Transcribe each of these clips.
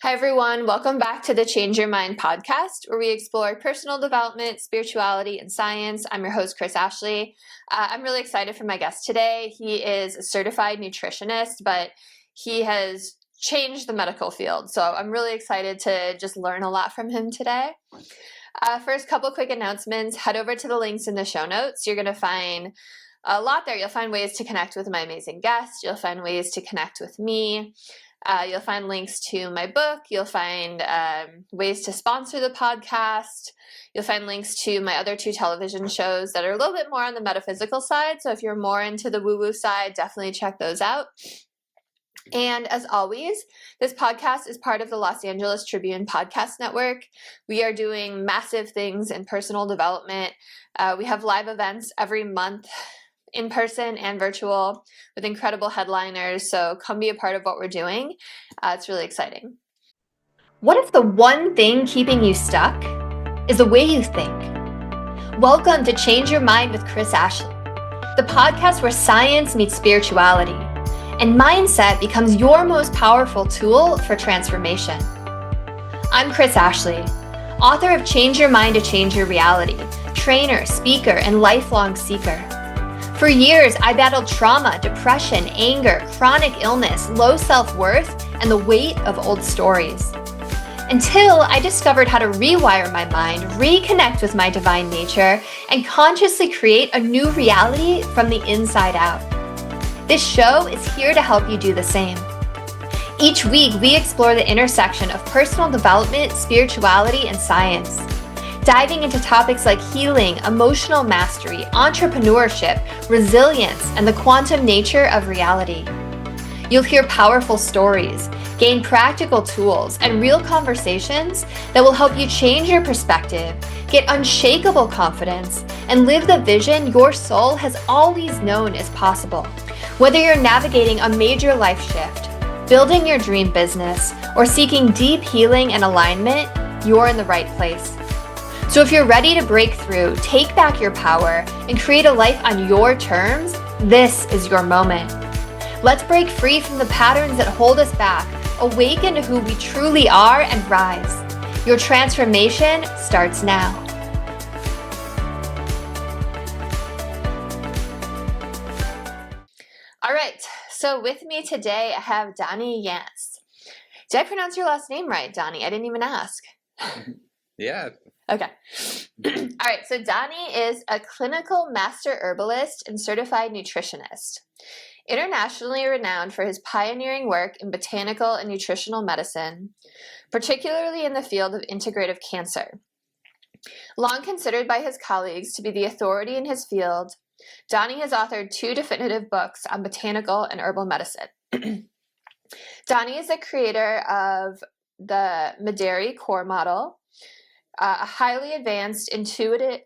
Hi, everyone. Welcome back to the Change Your Mind podcast, where we explore personal development, spirituality, and science. I'm your host, Kris Ashley. I'm really excited for my guest today. He is a certified nutritionist, but he has changed the medical field. So I'm really excited to just learn a lot from him today. First, couple quick announcements. Head over to the links in the show notes. You're going to find a lot there. You'll find ways to connect with my amazing guest. You'll find ways to connect with me. You'll find links to my book. You'll find ways to sponsor the podcast. You'll find links to my other 2 television shows that are a little bit more on the metaphysical side. So if you're more into the woo-woo side, definitely check those out. And as always, this podcast is part of the Los Angeles Tribune Podcast Network. We are doing massive things in personal development. We have live events every month, in person and virtual, with incredible headliners. So come be a part of what we're doing. It's really exciting. What if the one thing keeping you stuck is the way you think? Welcome to Change Your Mind with Kris Ashley, the podcast where science meets spirituality and mindset becomes your most powerful tool for transformation. I'm Kris Ashley, author of Change Your Mind to Change Your Reality, trainer, speaker, and lifelong seeker. For years, I battled trauma, depression, anger, chronic illness, low self-worth, and the weight of old stories. Until I discovered how to rewire my mind, reconnect with my divine nature, and consciously create a new reality from the inside out. This show is here to help you do the same. Each week, we explore the intersection of personal development, spirituality, and science, diving into topics like healing, emotional mastery, entrepreneurship, resilience, and the quantum nature of reality. You'll hear powerful stories, gain practical tools, and real conversations that will help you change your perspective, get unshakable confidence, and live the vision your soul has always known is possible. Whether you're navigating a major life shift, building your dream business, or seeking deep healing and alignment, you're in the right place. So if you're ready to break through, take back your power, and create a life on your terms, this is your moment. Let's break free from the patterns that hold us back, awaken to who we truly are, and rise. Your transformation starts now. All right, so with me today, I have Donnie Yance. Did I pronounce your last name right, Donnie? I didn't even ask. Yeah. Okay. All right. So Donnie is a clinical master herbalist and certified nutritionist, internationally renowned for his pioneering work in botanical and nutritional medicine, particularly in the field of integrative cancer. Long considered by his colleagues to be the authority in his field, Donnie has authored 2 definitive books on botanical and herbal medicine. Donnie is the creator of the Mederi core model, a highly advanced, intuitive,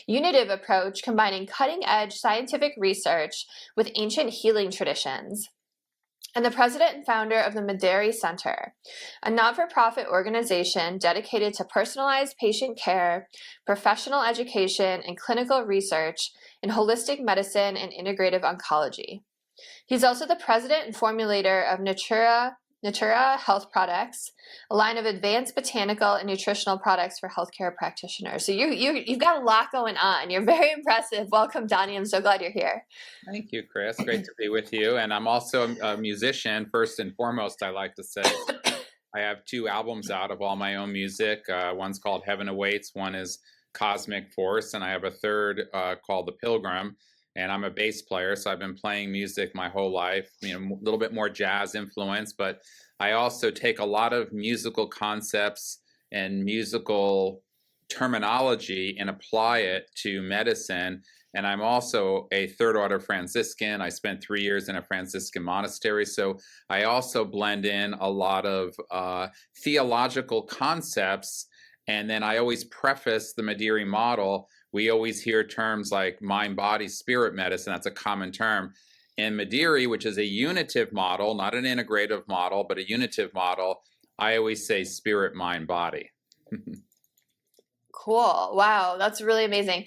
unitive approach combining cutting-edge scientific research with ancient healing traditions, and the president and founder of the Mederi Center, a not-for-profit organization dedicated to personalized patient care, professional education, and clinical research in holistic medicine and integrative oncology. He's also the president and formulator of Natura Health Products, a line of advanced botanical and nutritional products for healthcare practitioners. So you've got a lot going on. You're very impressive. Welcome, Donnie. I'm so glad you're here. Thank you, Kris. Great to be with you. And I'm also a musician, first and foremost, I like to say. I have 2 albums out of all my own music. One's called Heaven Awaits, one is Cosmic Force, and I have a third called The Pilgrim. And I'm a bass player, so I've been playing music my whole life, a little bit more jazz influence, but I also take a lot of musical concepts and musical terminology and apply it to medicine. And I'm also a third order Franciscan. I spent 3 years in a Franciscan monastery. So I also blend in a lot of theological concepts. And then I always preface the Mederi model. We always hear terms like mind, body, spirit medicine. That's a common term. In Mederi, which is a unitive model, not an integrative model, but a unitive model, I always say spirit, mind, body. Cool. Wow. That's really amazing.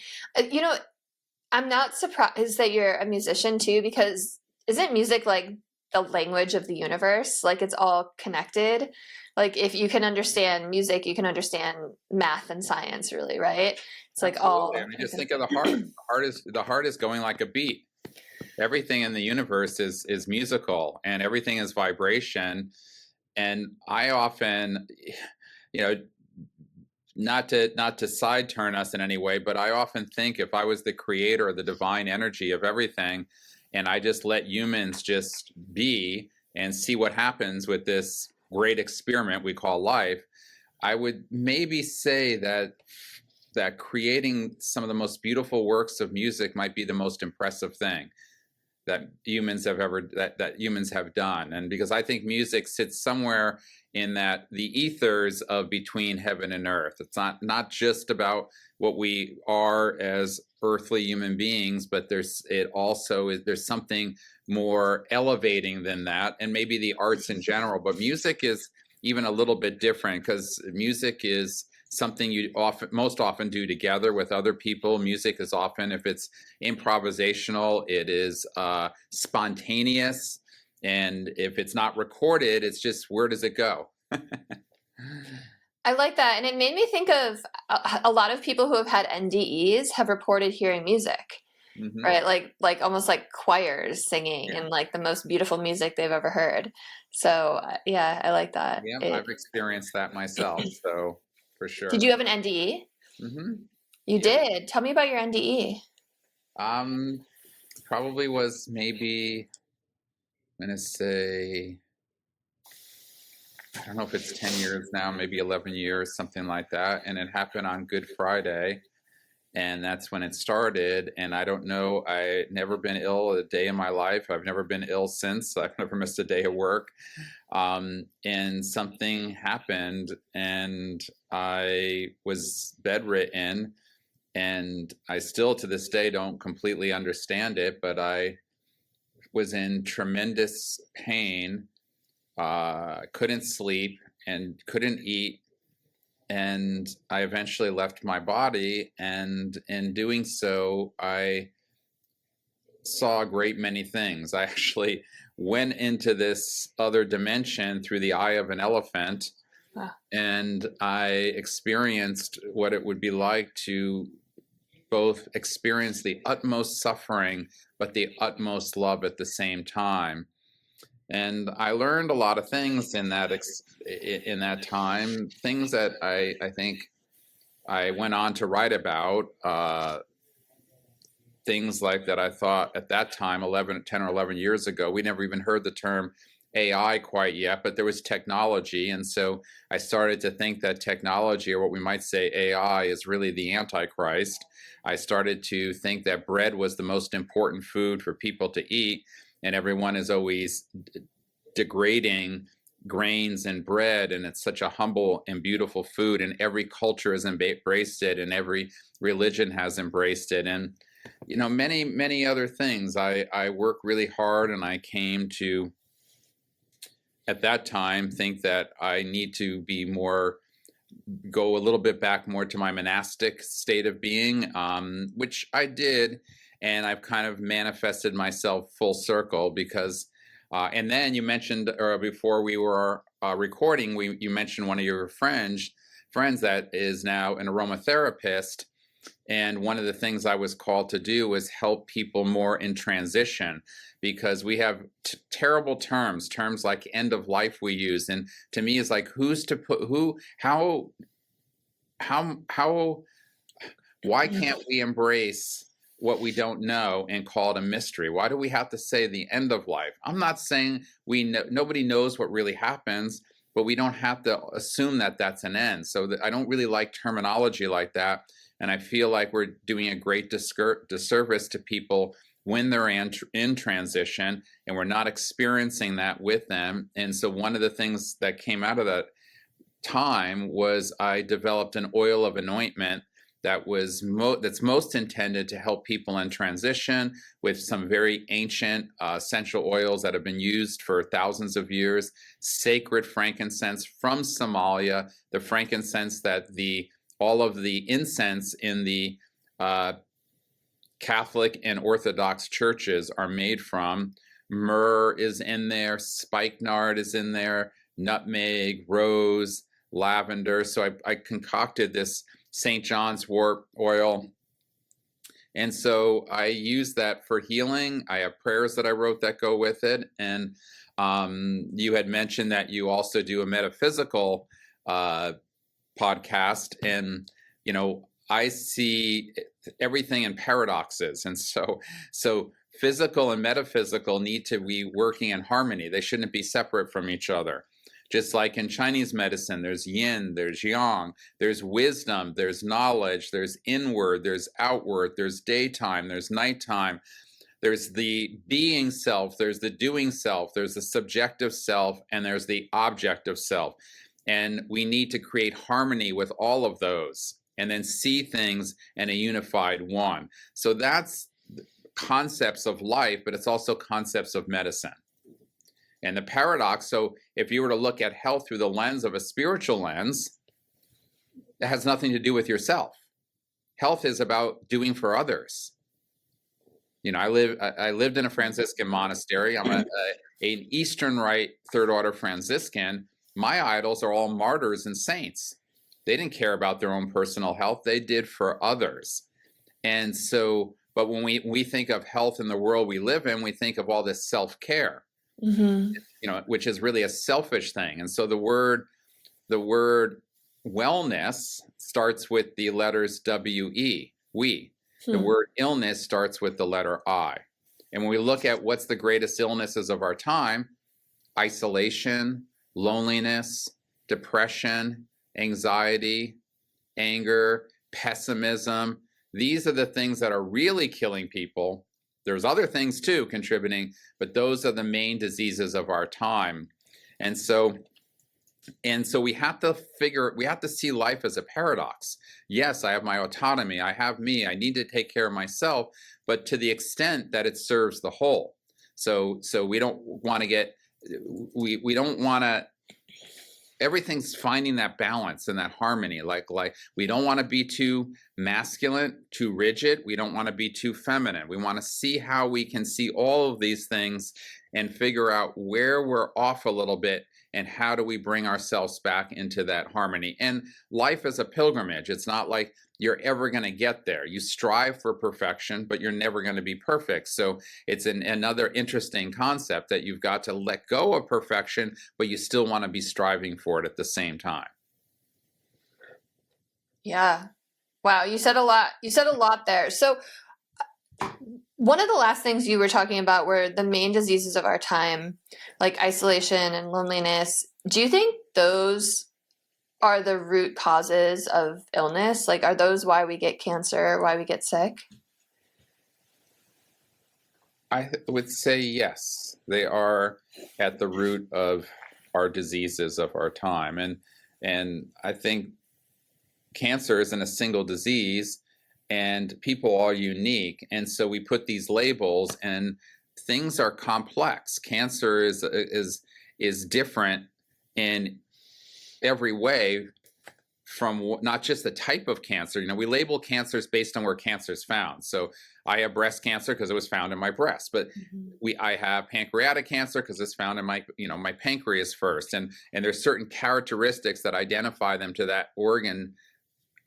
I'm not surprised that you're a musician too, because isn't music like the language of the universe. Like it's all connected. Like if you can understand music, you can understand math and science, really, right? It's like all. Absolutely. I mean, just think of the heart. The heart is going like a beat. Everything in the universe is musical, and everything is vibration. And I often, you know, not to side turn us in any way, but I often think if I was the creator of the divine energy of everything, and I just let humans just be and see what happens with this great experiment we call life, I would maybe say that creating some of the most beautiful works of music might be the most impressive thing that humans have done. And because I think music sits somewhere in that the ethers of between heaven and earth. It's not just about what we are as earthly human beings, but there's something more elevating than that, and maybe the arts in general. But music is even a little bit different, because music is something you most often do together with other people. Music is often, if it's improvisational, it is spontaneous. And if it's not recorded, it's just, where does it go? I like that. And it made me think of a lot of people who have had NDEs have reported hearing music, Mm-hmm. right? Like almost like choirs singing, and like the most beautiful music they've ever heard. So yeah, I like that. Yeah, I've experienced that myself, so for sure. Did you have an NDE? Mm-hmm. You Yeah. did. Tell me about your NDE. Probably was maybe, I'm gonna say, I don't know if it's 10 years now, maybe 11 years, something like that. And it happened on Good Friday. And that's when it started. And I don't know, I never been ill a day in my life. I've never been ill since. I've never missed a day of work. And something happened, and I was bedridden. And I still to this day don't completely understand it, but I was in tremendous pain, couldn't sleep and couldn't eat. And I eventually left my body. And in doing so, I saw a great many things. I actually went into this other dimension through the eye of an elephant. Wow. And I experienced what it would be like to both experience the utmost suffering, but the utmost love at the same time. And I learned a lot of things in that time, things that I think I went on to write about, things like that I thought at that time, 10 or 11 years ago, we never even heard the term AI quite yet, but there was technology. And so I started to think that technology, or what we might say AI, is really the Antichrist. I started to think that bread was the most important food for people to eat, and everyone is always degrading grains and bread, and it's such a humble and beautiful food, and every culture has embraced it, and every religion has embraced it, and many other things. I work really hard, and I came to, at that time, think that I need to go a little bit back more to my monastic state of being, which I did, and I've kind of manifested myself full circle, because and then you mentioned, or before we were recording, you mentioned one of your friends that is now an aromatherapist. And one of the things I was called to do was help people more in transition, because we have terrible terms like end of life we use. And to me, it's like, why can't we embrace what we don't know and call it a mystery? Why do we have to say the end of life? I'm not saying nobody knows what really happens, but we don't have to assume that that's an end. So I don't really like terminology like that. And I feel like we're doing a great disservice to people when they're in transition, and we're not experiencing that with them. And so one of the things that came out of that time was I developed an oil of anointment that's most intended to help people in transition, with some very ancient essential oils that have been used for thousands of years. Sacred frankincense from Somalia, the frankincense that all of the incense in the Catholic and Orthodox churches are made from, Myrrh is in there, spikenard is in there, nutmeg, rose, lavender. So I concocted this St. John's wort oil. And so I use that for healing. I have prayers that I wrote that go with it. And you had mentioned that you also do a metaphysical podcast. And, you know, I see everything in paradoxes. And so physical and metaphysical need to be working in harmony. They shouldn't be separate from each other. Just like in Chinese medicine, there's yin, there's yang, there's wisdom, there's knowledge, there's inward, there's outward, there's daytime, there's nighttime, there's the being self, there's the doing self, there's the subjective self, and there's the objective self. And we need to create harmony with all of those and then see things in a unified one. So that's concepts of life, but it's also concepts of medicine. And the paradox, so if you were to look at health through the lens of a spiritual lens, it has nothing to do with yourself. Health is about doing for others. You know, I lived in a Franciscan monastery. I'm an Eastern Rite Third Order Franciscan. My idols are all martyrs and saints. They didn't care about their own personal health. They did for others. And so, but when we think of health in the world we live in, we think of all this self-care. Mm-hmm. You know, which is really a selfish thing. And so the word wellness starts with the letters W-E, we. The word illness starts with the letter I. And when we look at what's the greatest illnesses of our time, isolation, loneliness, depression, anxiety, anger, pessimism, these are the things that are really killing people. There's other things too contributing, but those are the main diseases of our time. And so we have to see life as a paradox. Yes, I have my autonomy, I have me, I need to take care of myself, but to the extent that it serves the whole. So we don't want to we don't want to, everything's finding that balance and that harmony. Like we don't want to be too masculine, too rigid. We don't want to be too feminine. We want to see how we can see all of these things and figure out where we're off a little bit and how do we bring ourselves back into that harmony. And life is a pilgrimage. It's not like you're ever going to get there. You strive for perfection, but you're never going to be perfect. So it's another interesting concept that you've got to let go of perfection, but you still want to be striving for it at the same time. Yeah. Wow. You said a lot. You said a lot there. So one of the last things you were talking about were the main diseases of our time, like isolation and loneliness. Do you think those are the root causes of illness? Like, are those why we get cancer, why we get sick? I would say yes. They are at the root of our diseases of our time. And I think cancer isn't a single disease, and people are unique. And so we put these labels, and things are complex. Cancer is different in every way, from not just the type of cancer. You know, we label cancers based on where cancer is found. So I have breast cancer because it was found in my breast, but I have pancreatic cancer because it's found in my pancreas first. And there's certain characteristics that identify them to that organ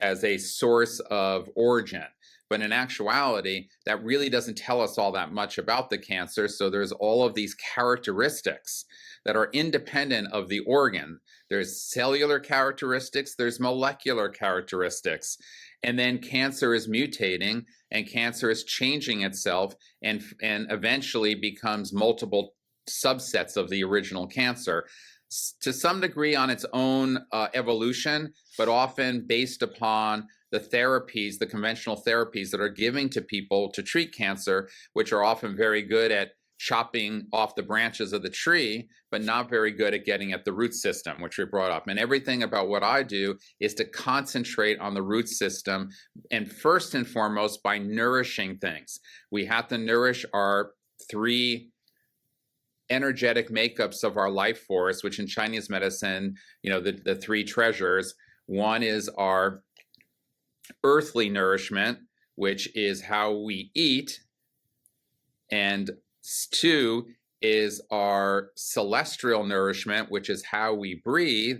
as a source of origin. But in actuality, that really doesn't tell us all that much about the cancer. So there's all of these characteristics that are independent of the organ. There's cellular characteristics, there's molecular characteristics. And then cancer is mutating, and cancer is changing itself, and eventually becomes multiple subsets of the original cancer, to some degree on its own evolution, but often based upon the therapies, the conventional therapies that are giving to people to treat cancer, which are often very good at chopping off the branches of the tree, but not very good at getting at the root system, which we brought up. And everything about what I do is to concentrate on the root system, and first and foremost by nourishing things. We have to nourish our three energetic makeups of our life force, which in Chinese medicine, you know, the three treasures. One is our earthly nourishment, which is how we eat, and two is our celestial nourishment, which is how we breathe.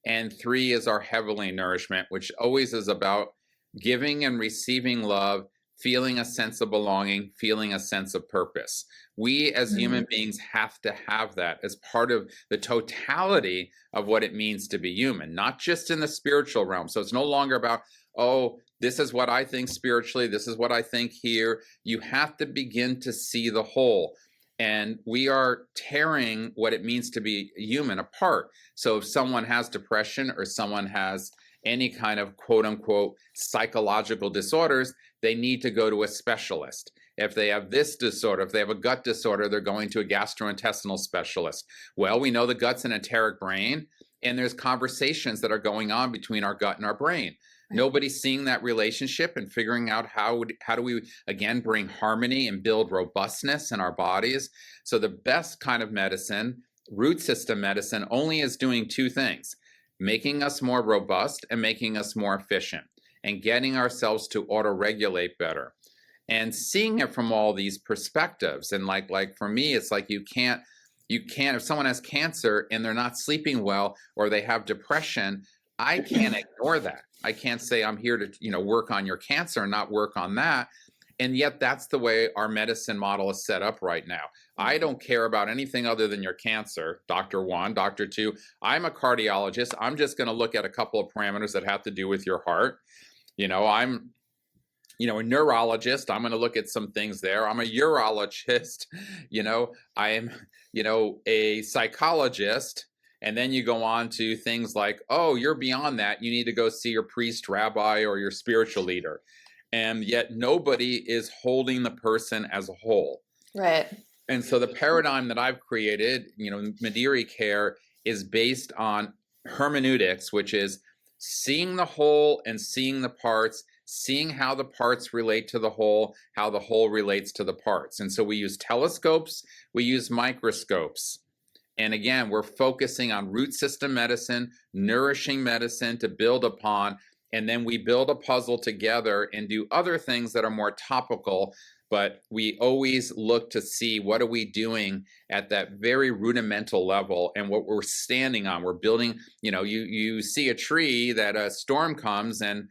And 3 is our heavenly nourishment, which always is about giving and receiving love, feeling a sense of belonging, feeling a sense of purpose. We as human beings have to have that as part of the totality of what it means to be human, not just in the spiritual realm. So it's no longer about, oh, this is what I think spiritually, this is what I think here. You have to begin to see the whole. And we are tearing what it means to be human apart. So if someone has depression or someone has any kind of quote unquote psychological disorders, they need to go to a specialist. If they have this disorder, if they have a gut disorder, they're going to a gastrointestinal specialist. Well, we know the gut's an enteric brain, and there's conversations that are going on between our gut and our brain. Nobody's seeing that relationship and figuring out how do we, again, bring harmony and build robustness in our bodies. So the best kind of medicine, root system medicine, only is doing 2 things: making us more robust and making us more efficient, and getting ourselves to auto-regulate better. And seeing it from all these perspectives. And like for me, it's like you can't, if someone has cancer and they're not sleeping well or they have depression, I can't ignore that. I can't say I'm here to, work on your cancer and not work on that. And yet that's the way our medicine model is set up right now. I don't care about anything other than your cancer, Dr. 1, Dr. 2. I'm a cardiologist. I'm just going to look at a couple of parameters that have to do with your heart. I'm a neurologist. I'm going to look at some things there. I'm a urologist. I'm, a psychologist. And then you go on to things like, oh, you're beyond that. You need to go see your priest, rabbi, or your spiritual leader. And yet nobody is holding the person as a whole. Right. And so the paradigm that I've created, Mederi care, is based on hermeneutics, which is seeing the whole and seeing the parts, seeing how the parts relate to the whole, how the whole relates to the parts. And so we use telescopes, we use microscopes. And again, we're focusing on root system medicine, nourishing medicine to build upon, and then we build a puzzle together and do other things that are more topical, but we always look to see what are we doing at that very rudimental level and what we're standing on. We're building, you see a tree that a storm comes and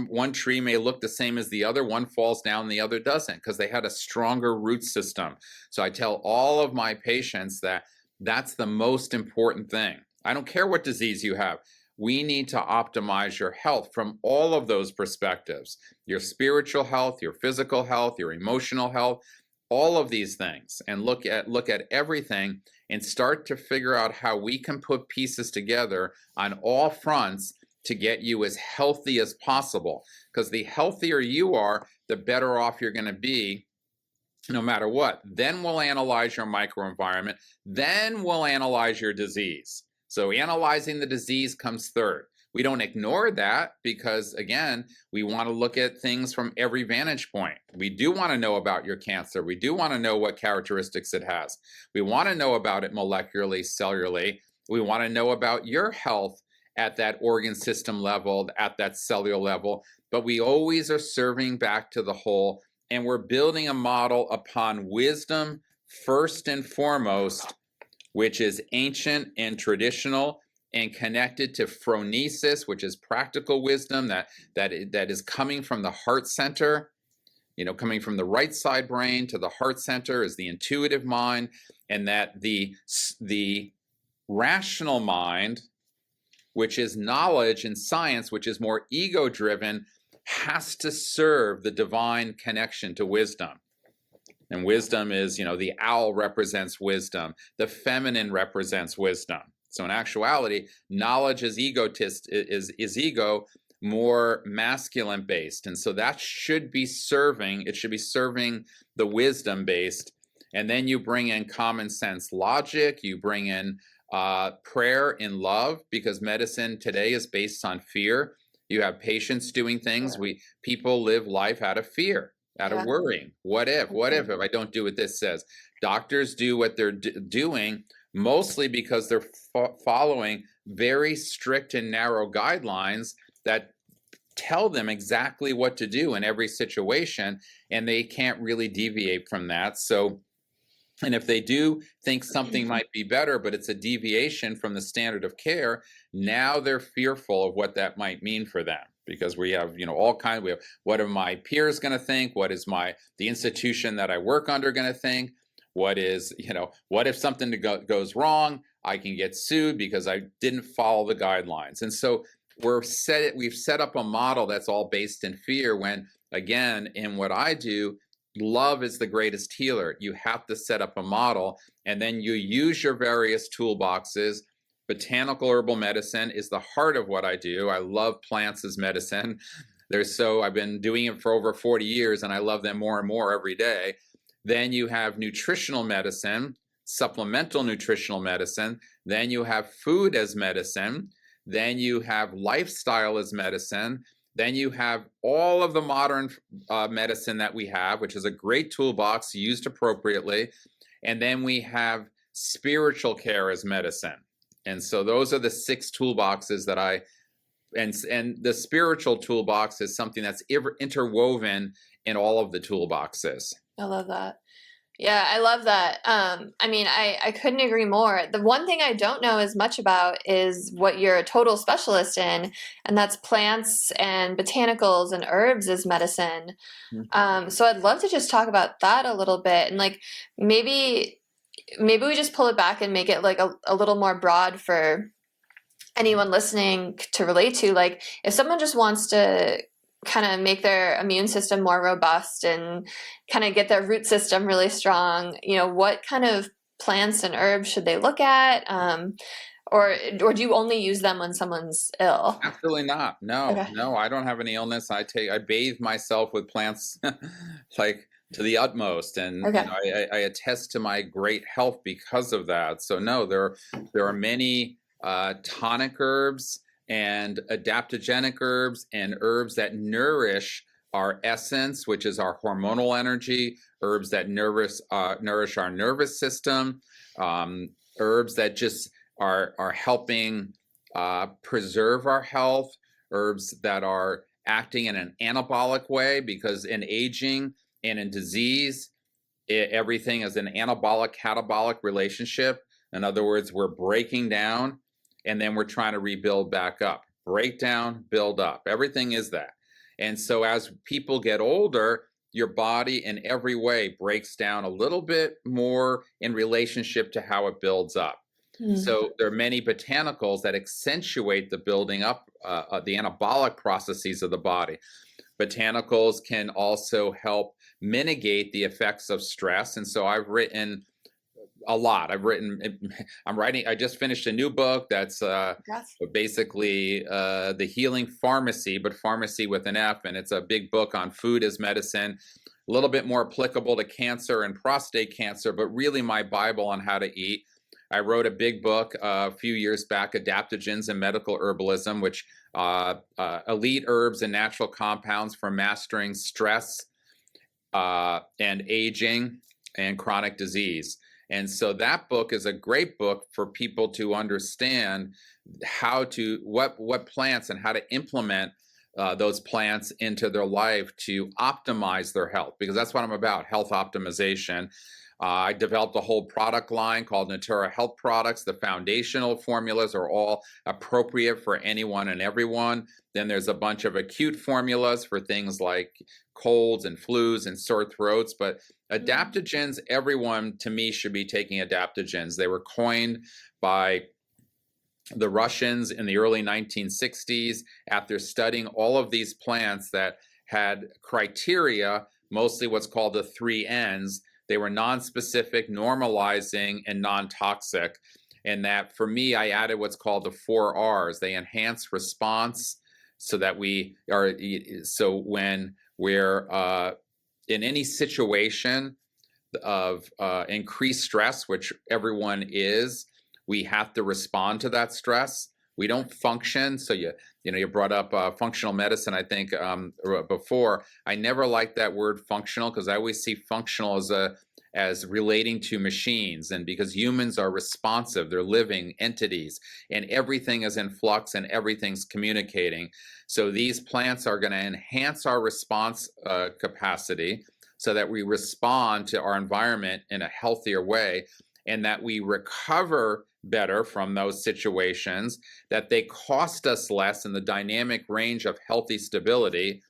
one tree may look the same as the other, one falls down, the other doesn't, because they had a stronger root system. So I tell all of my patients that that's the most important thing. I don't care what disease you have. We need to optimize your health from all of those perspectives: your spiritual health, your physical health, your emotional health, all of these things, and look at everything and start to figure out how we can put pieces together on all fronts to get you as healthy as possible. Because the healthier you are, the better off you're going to be no matter what. Then we'll analyze your microenvironment. Then we'll analyze your disease. So analyzing the disease comes third. We don't ignore that because, again, we want to look at things from every vantage point. We do want to know about your cancer. We do want to know what characteristics it has. We want to know about it molecularly, cellularly. We want to know about your health at that organ system level, at that cellular level. But we always are serving back to the whole, and we're building a model upon wisdom first and foremost, which is ancient and traditional and connected to phronesis, which is practical wisdom that is coming from the heart center. Coming from the right side brain to the heart center is the intuitive mind, and that the rational mind, which is knowledge and science, which is more ego-driven, has to serve the divine connection to wisdom. And wisdom is, the owl represents wisdom. The feminine represents wisdom. So in actuality, knowledge is ego, more masculine based. And so that should be serving the wisdom based. And then you bring in common sense logic, you bring in prayer and love, because medicine today is based on fear. You have patients doing things. People live life out of fear, out of worrying. What if I don't do what this says? Doctors do what they're doing mostly because they're following very strict and narrow guidelines that tell them exactly what to do in every situation, and they can't really deviate from that. So And if they do think something might be better, but it's a deviation from the standard of care, now they're fearful of what that might mean for them. Because we have, all kinds. We have, what are my peers going to think? What is the institution that I work under going to think? What is, what if something goes wrong? I can get sued because I didn't follow the guidelines. And so we've set up a model that's all based in fear, when, again, in what I do, love is the greatest healer. You have to set up a model, and then you use your various toolboxes. Botanical herbal medicine is the heart of what I do. I love plants as medicine. I've been doing it for over 40 years, and I love them more and more every day. Then you have nutritional medicine, supplemental nutritional medicine. Then you have food as medicine. Then you have lifestyle as medicine. Then you have all of the modern medicine that we have, which is a great toolbox used appropriately. And then we have spiritual care as medicine. And so those are the 6 toolboxes that and the spiritual toolbox is something that's interwoven in all of the toolboxes. I love that. Yeah, I love that. I couldn't agree more. The one thing I don't know as much about is what you're a total specialist in, and that's plants and botanicals and herbs as medicine. So I'd love to just talk about that a little bit, and like maybe we just pull it back and make it like a little more broad for anyone listening to relate to. Like if someone just wants to kind of make their immune system more robust and kind of get their root system really strong, what kind of plants and herbs should they look at? Or do you only use them when someone's ill? Absolutely not. No, Okay. no, I don't have any illness. I bathe myself with plants like to the utmost, and Okay. I attest to my great health because of that. So no, there are many tonic herbs and adaptogenic herbs and herbs that nourish our essence, which is our hormonal energy, herbs that nourish our nervous system, herbs that just are helping preserve our health, herbs that are acting in an anabolic way, because in aging and in disease, everything is an anabolic catabolic relationship. In other words, we're breaking down and then we're trying to rebuild back up. Break down, build up. Everything is that. And so as people get older, your body in every way breaks down a little bit more in relationship to how it builds up. So there are many botanicals that accentuate the building up, the anabolic processes of the body. Botanicals can also help mitigate the effects of stress. And so I've written a lot. I just finished a new book that's basically The Healing Pharmacy, but pharmacy with an F. And it's a big book on food as medicine, a little bit more applicable to cancer and prostate cancer, but really my Bible on how to eat. I wrote a big book a few years back, Adaptogens and Medical Herbalism, which elite herbs and natural compounds for mastering stress and aging and chronic disease. And so that book is a great book for people to understand what plants and how to implement those plants into their life to optimize their health, because that's what I'm about, health optimization. I developed a whole product line called Natura Health Products. The foundational formulas are all appropriate for anyone and everyone. Then there's a bunch of acute formulas for things like colds and flus and sore throats. But adaptogens, everyone to me should be taking adaptogens. They were coined by the Russians in the early 1960s after studying all of these plants that had criteria, mostly what's called the 3 Ns. They were non-specific, normalizing, and non-toxic. And that, for me, I added what's called the 4 Rs. They enhance response, so that when we're in any situation of increased stress, which everyone is, we have to respond to that stress. We don't function. So you brought up functional medicine, I think, before. I never liked that word functional, because I always see functional as relating to machines, and because humans are responsive, they're living entities, and everything is in flux and everything's communicating. So these plants are going to enhance our response capacity. so that we respond to our environment in a healthier way, and that we recover better from those situations, that they cost us less in the dynamic range of healthy stability,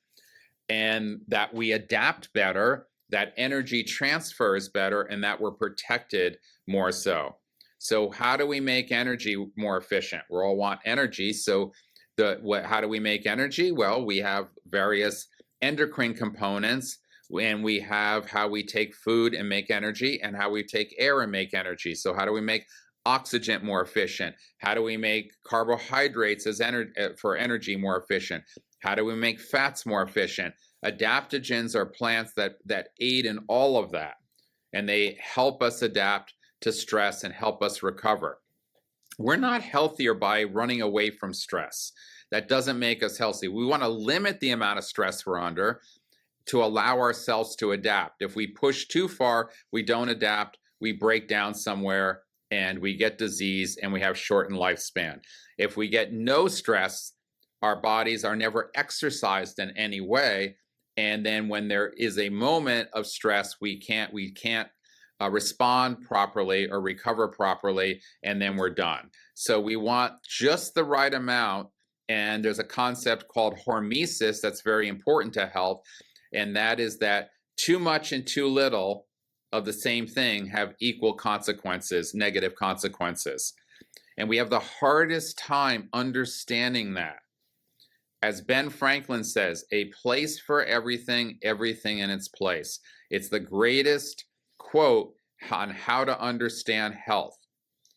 and that we adapt better, that energy transfers better, and that we're protected more so. So how do we make energy more efficient? We all want energy. So how do we make energy? Well, we have various endocrine components, and we have how we take food and make energy, and how we take air and make energy. So how do we make oxygen more efficient? How do we make carbohydrates for energy more efficient? How do we make fats more efficient? Adaptogens are plants that aid in all of that, and they help us adapt to stress and help us recover. We're not healthier by running away from stress. That doesn't make us healthy. We want to limit the amount of stress we're under to allow ourselves to adapt. If we push too far, we don't adapt, we break down somewhere, and we get disease, and we have shortened lifespan. If we get no stress, our bodies are never exercised in any way, and then when there is a moment of stress, we can't respond properly or recover properly, and then we're done. So we want just the right amount, and there's a concept called hormesis that's very important to health, and that is that too much and too little of the same thing have equal consequences, negative consequences. And we have the hardest time understanding that. As Ben Franklin says, a place for everything, everything in its place. It's the greatest quote on how to understand health.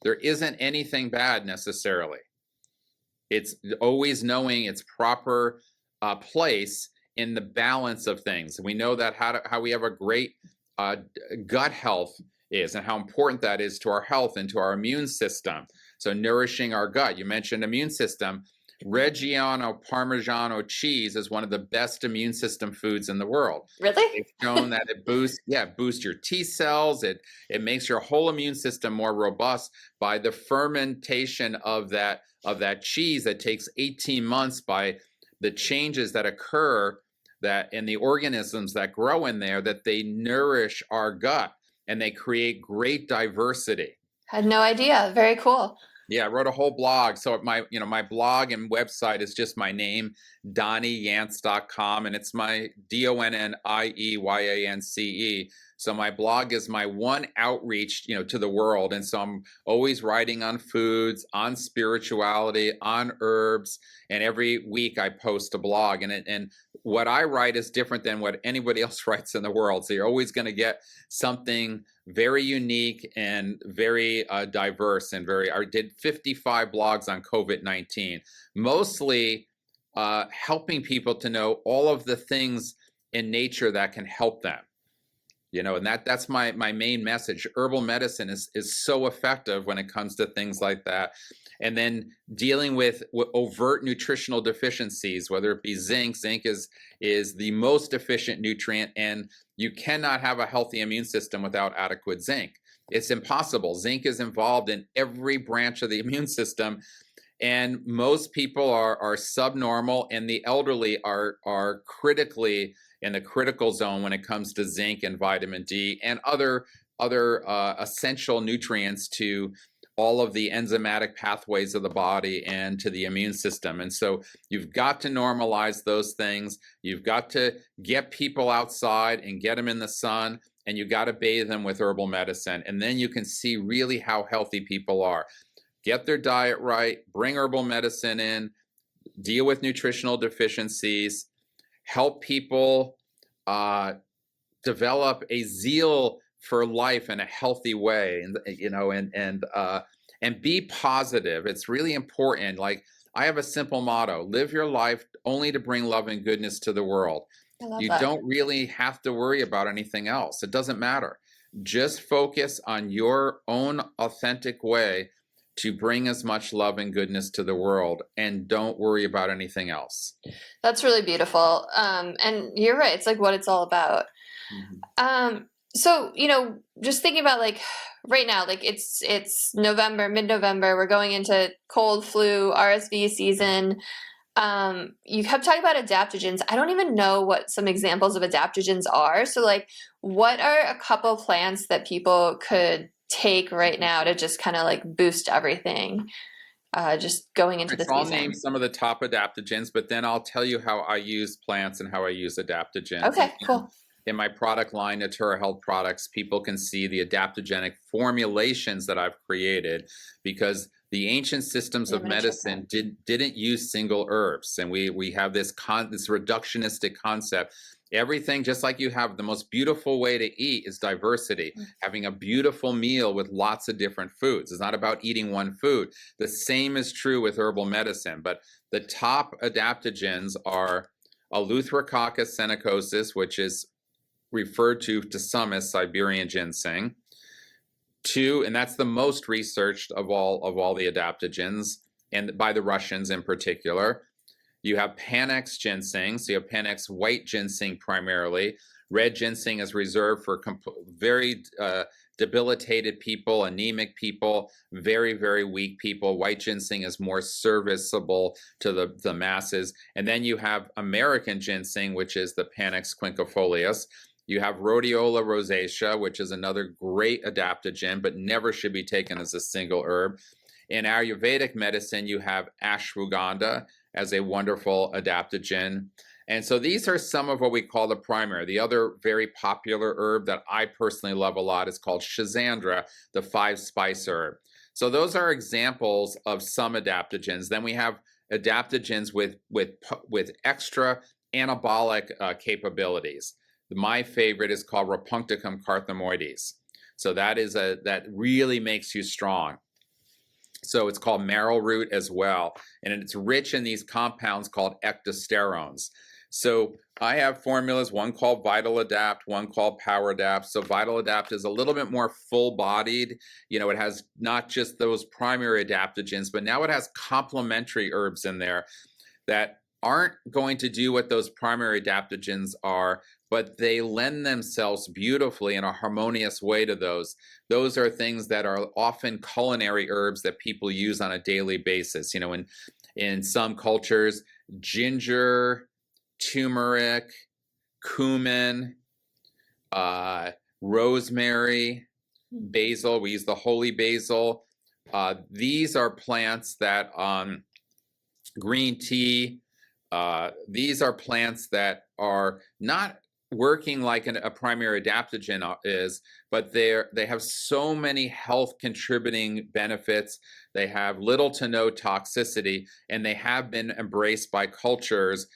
There isn't anything bad necessarily. It's always knowing its proper place in the balance of things. We know that how we have a great gut health is, and how important that is to our health and to our immune system. So nourishing our gut. You mentioned immune system. Reggiano Parmigiano cheese is one of the best immune system foods in the world. Really? It's shown that it boosts your T cells. It makes your whole immune system more robust by the fermentation of that cheese that takes 18 months, by the changes that occur that in the organisms that grow in there, that they nourish our gut and they create great diversity. Had no idea. Very cool. Yeah, I wrote a whole blog. So my blog and website is just my name, DonnieYance.com, and it's my DonnieYance. So my blog is my one outreach, to the world. And so I'm always writing on foods, on spirituality, on herbs, and every week I post a blog. And what I write is different than what anybody else writes in the world. So you're always going to get something very unique and very diverse and I did 55 blogs on COVID-19, mostly helping people to know all of the things in nature that can help them. And that's my main message. Herbal medicine is so effective when it comes to things like that. And then dealing with overt nutritional deficiencies, whether it be zinc. Zinc is the most efficient nutrient, and you cannot have a healthy immune system without adequate zinc. It's impossible. Zinc is involved in every branch of the immune system, and most people are subnormal, and the elderly are critically in the critical zone when it comes to zinc and vitamin D and other essential nutrients to all of the enzymatic pathways of the body and to the immune system. And so you've got to normalize those things. You've got to get people outside and get them in the sun, and you got to bathe them with herbal medicine. And then you can see really how healthy people are. Get their diet right, bring herbal medicine in, deal with nutritional deficiencies, help people develop a zeal for life in a healthy way, and be positive. It's really important. Like, I have a simple motto: live your life only to bring love and goodness to the world. You don't really have to worry about anything else. It doesn't matter. Just focus on your own authentic way to bring as much love and goodness to the world, and don't worry about anything else. That's really beautiful. And you're right. It's like what it's all about. Mm-hmm. So, just thinking about like right now, like it's November, mid-November, we're going into cold, flu, RSV season. You kept talking about adaptogens. I don't even know what some examples of adaptogens are. So like, what are a couple plants that people could take right now to just kind of like boost everything, just going into the So I'll season? name some of the top adaptogens, but then I'll tell you how I use plants and how I use adaptogens. Okay, cool. In my product line, Natura Health Products, people can see the adaptogenic formulations that I've created, because the ancient systems Yeah, of I'm gonna check medicine didn't use single herbs, and we have this reductionistic concept. Everything, just like you have the most beautiful way to eat is diversity, that. having a beautiful meal with lots of different foods. It's not about eating one food. The same is true with herbal medicine, but the top adaptogens are Eleutherococcus senicosus, which is referred to some as Siberian ginseng. Two, and that's the most researched of all the adaptogens, and by the Russians in particular. You have Panax ginseng, so you have Panax white ginseng primarily. Red ginseng is reserved for very debilitated people, anemic people, very, very weak people. White ginseng is more serviceable to the masses. And then you have American ginseng, which is the Panax quinquefolius. You have Rhodiola rosacea, which is another great adaptogen, but never should be taken as a single herb. In Ayurvedic medicine, you have ashwagandha as a wonderful adaptogen. And so these are some of what we call the primary. The other very popular herb that I personally love a lot is called Schisandra, the 5-spice herb. So those are examples of some adaptogens. Then we have adaptogens with extra anabolic capabilities. My favorite is called Rapuncticum carthamoides. So that really makes you strong. So it's called marrow root as well. And it's rich in these compounds called ectosterones. So I have formulas, one called Vital Adapt, one called Power Adapt. So Vital Adapt is a little bit more full-bodied. It has not just those primary adaptogens, but now it has complementary herbs in there that aren't going to do what those primary adaptogens are, but they lend themselves beautifully in a harmonious way to those. Those are things that are often culinary herbs that people use on a daily basis. In some cultures, ginger, turmeric, cumin, rosemary, basil. We use the holy basil. These are plants that green tea. These are plants that are not working like a primary adaptogen is, but they have so many health contributing benefits. They have little to no toxicity, and they have been embraced by cultures.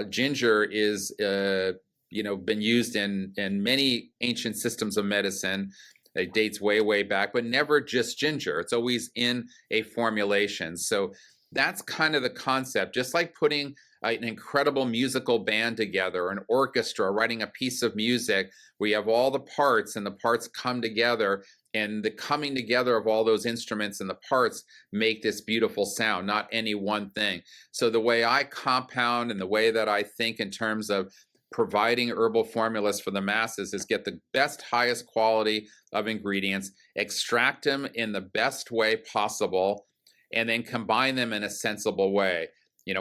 Ginger is been used in many ancient systems of medicine. It dates way back, but never just ginger. It's always in a formulation. So that's kind of the concept. Just like putting an incredible musical band together, an orchestra, writing a piece of music, we have all the parts, and the parts come together, and the coming together of all those instruments and the parts make this beautiful sound, not any one thing. So the way I compound and the way that I think in terms of providing herbal formulas for the masses is get the best, highest quality of ingredients, extract them in the best way possible, and then combine them in a sensible way,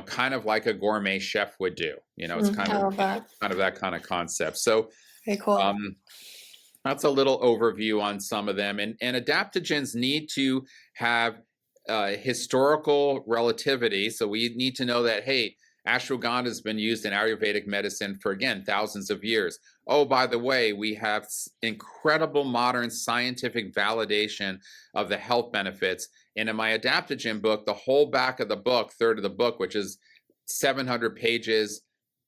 kind of like a gourmet chef would do. It's kind of that kind of concept. So very cool. That's a little overview on some of them. And adaptogens need to have historical relativity. So we need to know that, hey, ashwagandha has been used in Ayurvedic medicine for, again, thousands of years. Oh, by the way, we have incredible modern scientific validation of the health benefits. And in my adaptogen book, the whole back of the book, third of the book, which is 700 pages,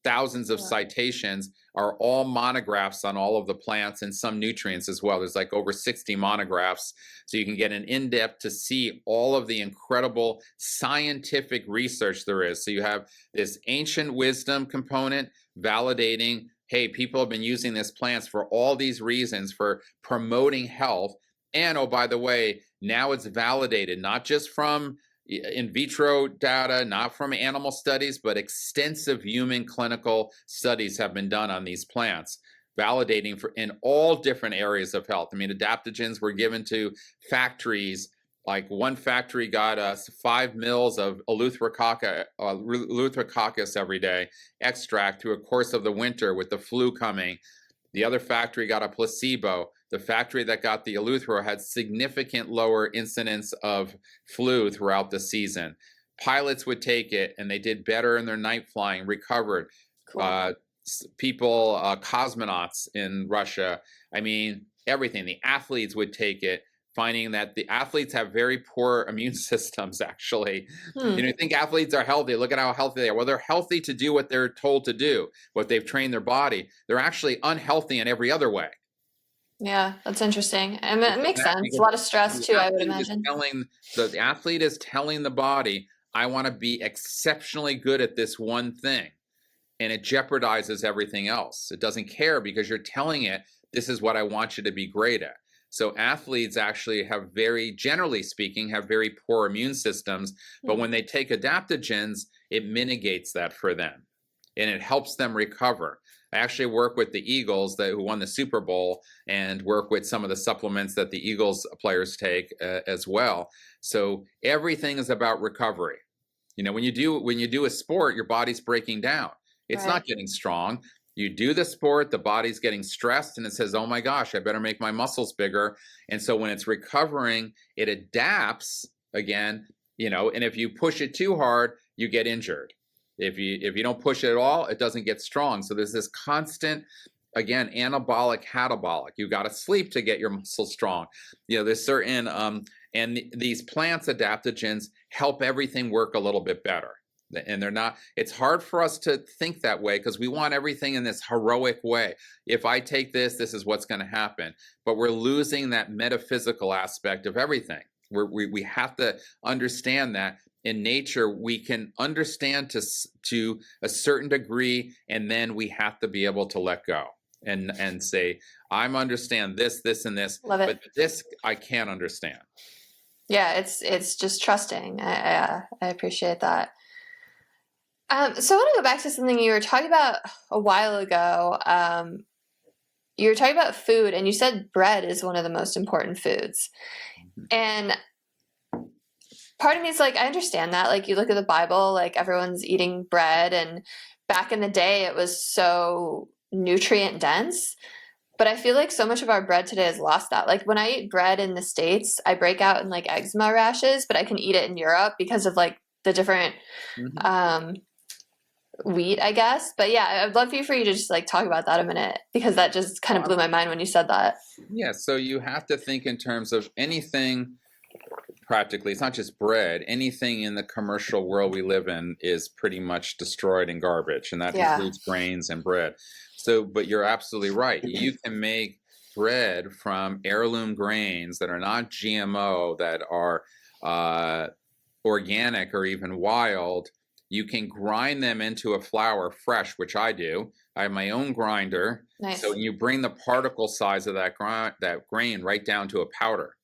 thousands of citations, are all monographs on all of the plants and some nutrients as well. There's like over 60 monographs. So you can get an in-depth to see all of the incredible scientific research there is. So you have this ancient wisdom component validating, hey, people have been using these plants for all these reasons for promoting health. And oh, by the way, now it's validated, not just from in vitro data, not from animal studies, but extensive human clinical studies have been done on these plants, validating in all different areas of health. I mean, adaptogens were given to factories like one factory got us 5 mils of Eleutherococcus every day extract through a course of the winter with the flu coming. The other factory got a placebo. The factory that got the Eleuthero had significant lower incidence of flu throughout the season. Pilots would take it, and they did better in their night flying, recovered. Cool. People, cosmonauts in Russia, I mean, everything. The athletes would take it, finding that the athletes have very poor immune systems, actually. You think athletes are healthy. Look at how healthy they are. Well, they're healthy to do what they're told to do, what they've trained their body. They're actually unhealthy in every other way. Yeah, that's interesting. And it makes sense. A lot of stress too, I would imagine. The athlete is telling the body, I want to be exceptionally good at this one thing. And it jeopardizes everything else. It doesn't care because you're telling it, this is what I want you to be great at. So athletes actually have generally speaking, have very poor immune systems. But when they take adaptogens, it mitigates that for them. And it helps them recover. I actually work with the Eagles who won the Super Bowl, and work with some of the supplements that the Eagles players take as well. So everything is about recovery. When you do a sport, your body's breaking down. It's not getting strong. You do the sport, the body's getting stressed, and it says, oh my gosh, I better make my muscles bigger. And so when it's recovering, it adapts again, and if you push it too hard, you get injured. If you don't push it at all, it doesn't get strong. So there's this constant, again, anabolic, catabolic. You got to sleep to get your muscles strong. There's certain, and these plants adaptogens help everything work a little bit better. And it's hard for us to think that way because we want everything in this heroic way. If I take this is what's going to happen. But we're losing that metaphysical aspect of everything. We have to understand that in nature, we can understand to a certain degree, and then we have to be able to let go and say, I understand this, and this, but this I can't understand. Yeah, it's just trusting. I appreciate that. So I want to go back to something you were talking about a while ago. You were talking about food, and you said bread is one of the most important foods. And part of me is like, I understand that. Like, you look at the Bible, like everyone's eating bread, and back in the day, it was so nutrient dense. But I feel like so much of our bread today has lost that. Like, when I eat bread in the States, I break out in like eczema rashes, but I can eat it in Europe because of like the different wheat, I guess. But yeah, I'd love for you to just like talk about that a minute, because that just kind of blew my mind when you said that. Yeah, so you have to think in terms of anything practically. It's not just bread. Anything in the commercial world we live in is pretty much destroyed in garbage, and that includes grains and bread. So, but you're absolutely right. You can make bread from heirloom grains that are not GMO, that are organic or even wild. You can grind them into a flour fresh, which I do. I have my own grinder. Nice. So you bring the particle size of that grain right down to a powder.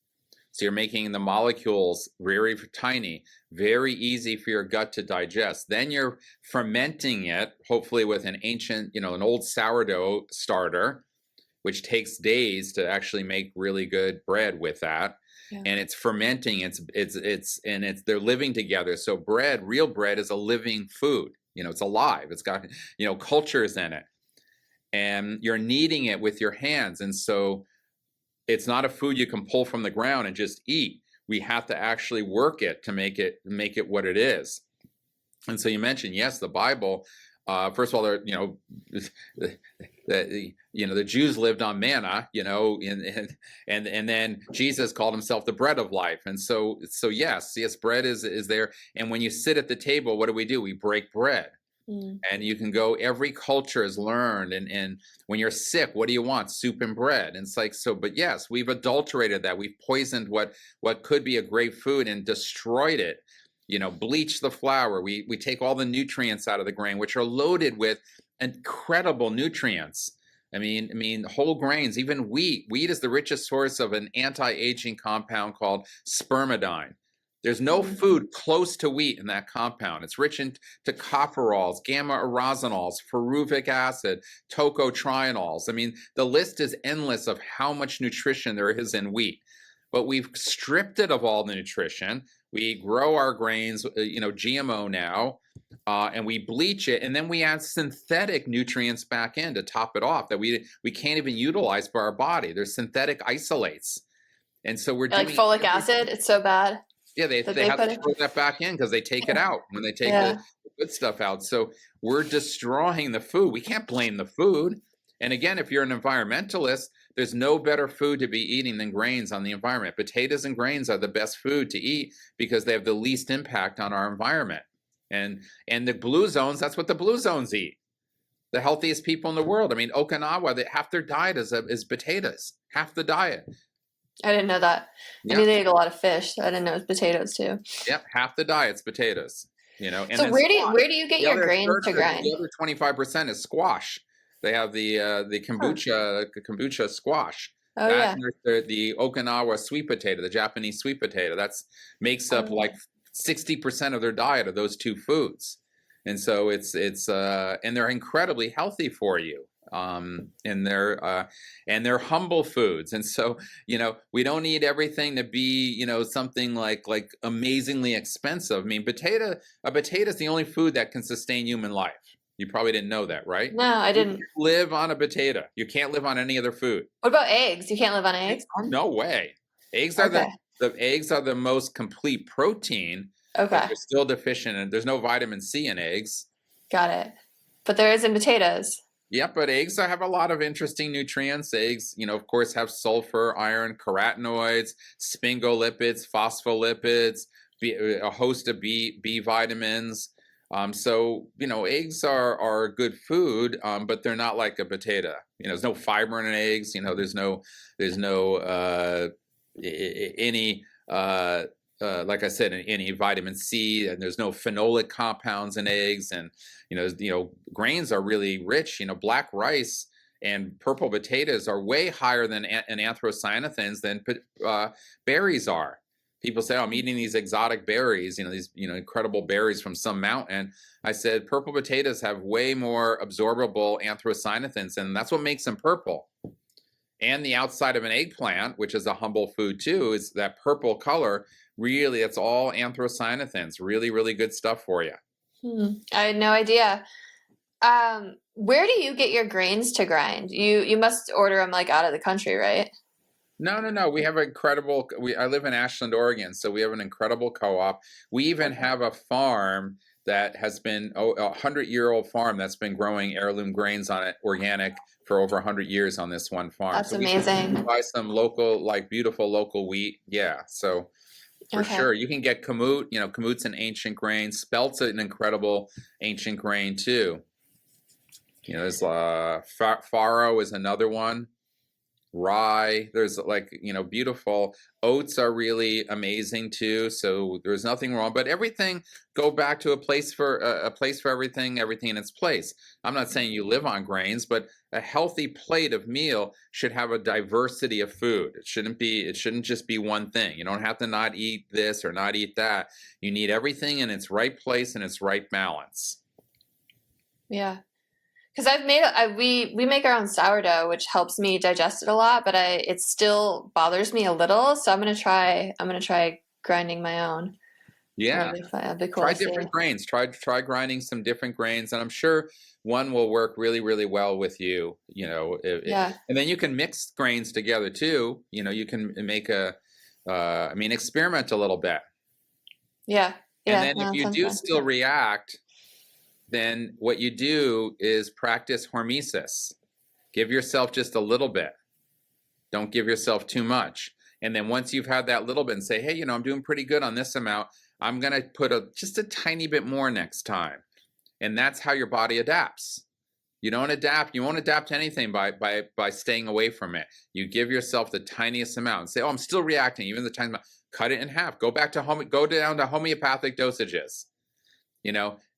So you're making the molecules very tiny, very easy for your gut to digest. Then you're fermenting it, hopefully with an an old sourdough starter, which takes days to actually make really good bread with that. Yeah. And it's fermenting. They're living together. So real bread is a living food. It's alive. It's got, cultures in it, and you're kneading it with your hands. And so it's not a food you can pull from the ground and just eat. We have to actually work it to make it what it is. And so you mentioned, yes, the Bible. First of all, the Jews lived on manna, and then Jesus called himself the bread of life. And so yes, bread is there. And when you sit at the table, what do? We break bread. And you can go, every culture has learned, and when you're sick, what do you want? Soup and bread. And it's like, so, but yes, we've adulterated that. We've poisoned what could be a great food and destroyed it. Bleach the flour. We take all the nutrients out of the grain, which are loaded with incredible nutrients. I mean, whole grains, even wheat. Wheat is the richest source of an anti-aging compound called spermidine. There's no food close to wheat in that compound. It's rich into copperols, gamma arosanols, ferulic acid, tocotrienols. I mean, the list is endless of how much nutrition there is in wheat. but we've stripped it of all the nutrition. We grow our grains, GMO now, and we bleach it, and then we add synthetic nutrients back in to top it off that we can't even utilize for our body. There's synthetic isolates, and so we're Like doing folic acid. It's so bad. yeah, they have to throw that back in because they take it out when they take the good stuff out. So we're destroying the food. We can't blame the food. And again, if you're an environmentalist, there's no better food to be eating than grains on the environment. Potatoes and grains are the best food to eat because they have the least impact on our environment. And the blue zones, that's what the blue zones eat. The healthiest people in the world. I mean, Okinawa, half their diet is potatoes. Half the diet. I didn't know that. I knew they ate a lot of fish. So I didn't know it was potatoes too. Yep, half the diet's potatoes. And so where do you get your grains to grind? The other 25% is squash. They have the kombucha squash. Oh yeah. The Okinawa sweet potato, the Japanese sweet potato. That's makes up like 60% of their diet of those two foods. And so it's and they're incredibly healthy for you. And they're humble foods. And so, we don't need everything to be, something like amazingly expensive. I mean, a potato is the only food that can sustain human life. You probably didn't know that, right? No, I didn't. You live on a potato. You can't live on any other food. What about eggs? You can't live on eggs? No way. Eggs are the eggs are the most complete protein. Okay. But you're still deficient, and there's no vitamin C in eggs. Got it. But there is in potatoes. Yep, but eggs have a lot of interesting nutrients. Eggs, of course, have sulfur, iron, carotenoids, sphingolipids, phospholipids, a host of B vitamins. So, eggs are good food, but they're not like a potato. There's no fiber in eggs. There's no any like I said, any vitamin C, and there's no phenolic compounds in eggs, and grains are really rich. Black rice and purple potatoes are way higher than anthocyanins than berries are. People say, "Oh, I'm eating these exotic berries, these incredible berries from some mountain." I said, purple potatoes have way more absorbable anthocyanins, and that's what makes them purple. And the outside of an eggplant, which is a humble food too, is that purple color. Really, it's all anthocyanins. Really, really good stuff for you. I had no idea. Where do you get your grains to grind? You must order them like out of the country, right? No. We have incredible. I live in Ashland, Oregon, so we have an incredible co-op. We even have a farm that has been a 100-year-old farm that's been growing heirloom grains on it, organic, for over 100 years on this one farm. That's amazing. We buy some local, beautiful local wheat. Yeah, so. For sure. You can get kamut. Kamut's an ancient grain. Spelt's an incredible ancient grain too. There's farro is another one. Rye. There's beautiful. Oats are really amazing too. So there's nothing wrong. But everything, go back to a place for everything in its place. I'm not saying you live on grains, but a healthy plate of meal should have a diversity of food. It shouldn't just be one thing. You don't have to not eat this or not eat that. You need everything in its right place and its right balance. Yeah. Because we make our own sourdough, which helps me digest it a lot, but it still bothers me a little. So I'm gonna try grinding my own. Yeah, cool. Try different grains. Try grinding some different grains, and I'm sure one will work really, really well with you. And then you can mix grains together too. You can make experiment a little bit. Yeah. And then if you do still react, then what you do is practice hormesis. Give yourself just a little bit. Don't give yourself too much. And then once you've had that little bit and say, hey, I'm doing pretty good on this amount, I'm going to put just a tiny bit more next time. And that's how your body adapts. You don't adapt. You won't adapt to anything by staying away from it. You give yourself the tiniest amount and say, oh, I'm still reacting, even the tiny amount. Cut it in half. Go down to homeopathic dosages.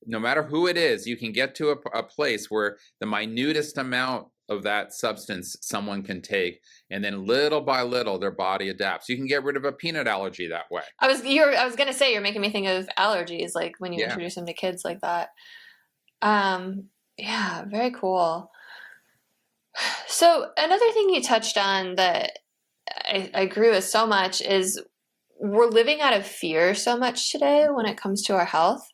No matter who it is, you can get to a place where the minutest amount of that substance someone can take, and then little by little their body adapts. You can get rid of a peanut allergy that way. I was going to say, you're making me think of allergies, like when you introduce them to kids like that. Yeah, very cool. So another thing you touched on that I agree with so much is we're living out of fear so much today when it comes to our health.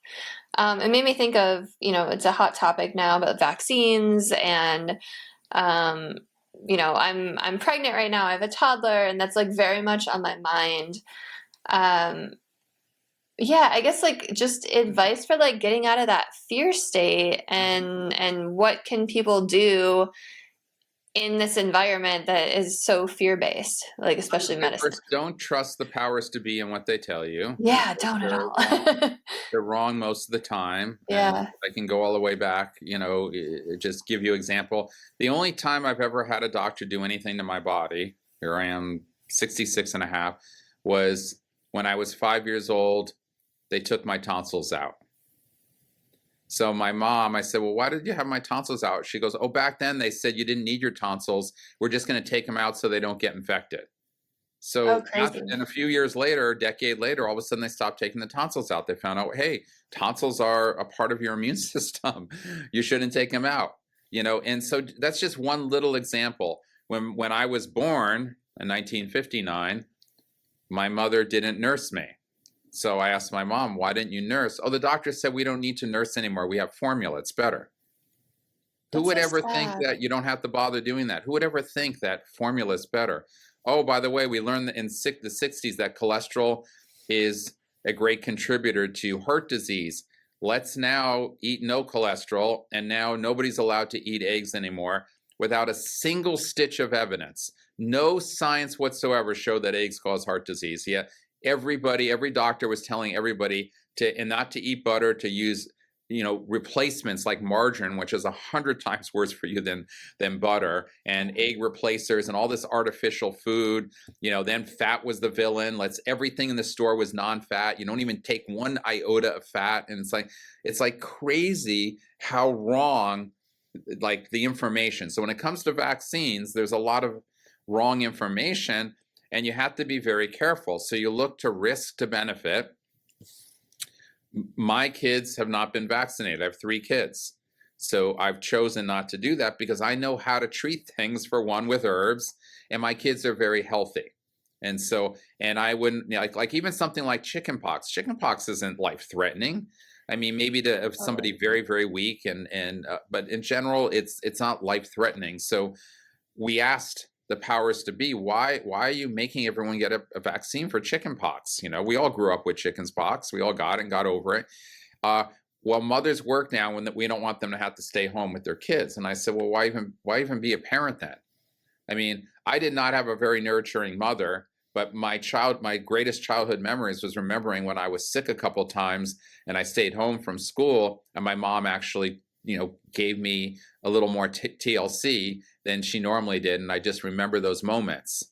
It made me think of, it's a hot topic now about vaccines and, I'm pregnant right now. I have a toddler and that's like very much on my mind. Um, yeah, I guess like just advice for like getting out of that fear state and what can people do in this environment that is so fear-based, like especially medicine. First, don't trust the powers to be and what they tell you. Yeah, don't at all. They're wrong most of the time. And Yeah. I can go all the way back, just give you example. The only time I've ever had a doctor do anything to my body, here I am 66 and a half, was when I was 5 years old. They took my tonsils out. So my mom, I said, well, why did you have my tonsils out? She goes, oh, back then they said you didn't need your tonsils. We're just going to take them out so they don't get infected. So and a few years later, a decade later, all of a sudden they stopped taking the tonsils out. They found out, hey, tonsils are a part of your immune system. You shouldn't take them out. And so that's just one little example. When I was born in 1959, my mother didn't nurse me. So I asked my mom, why didn't you nurse? Oh, the doctor said we don't need to nurse anymore. We have formula. It's better. Who would ever think that you don't have to bother doing that? Who would ever think that formula is better? Oh, by the way, we learned in the 60s that cholesterol is a great contributor to heart disease. Let's now eat no cholesterol, and now nobody's allowed to eat eggs anymore without a single stitch of evidence. No science whatsoever showed that eggs cause heart disease. Yeah, every doctor was telling everybody and not to eat butter, to use replacements like margarine, which is 100 times worse for you than butter, and egg replacers and all this artificial food. Then fat was the villain. Everything in the store was non-fat. You don't even take one iota of fat, and it's like crazy how wrong like the information. So when it comes to vaccines, there's a lot of wrong information, and you have to be very careful. So you look to risk to benefit. My kids have not been vaccinated. I have 3 kids. So I've chosen not to do that because I know how to treat things, for one, with herbs, and my kids are very healthy. And I wouldn't like even something like chickenpox. Chickenpox isn't life-threatening. I mean, maybe if somebody very, very weak, but in general, it's not life-threatening. So we asked the powers to be, why are you making everyone get a vaccine for chickenpox? We all grew up with chickenpox. We all got it and got over it. Well, mothers work now when we don't want them to have to stay home with their kids. And I said, well, why even be a parent then? I mean, I did not have a very nurturing mother, but my greatest childhood memories was remembering when I was sick a couple times and I stayed home from school, and my mom actually gave me a little more TLC than she normally did. And I just remember those moments,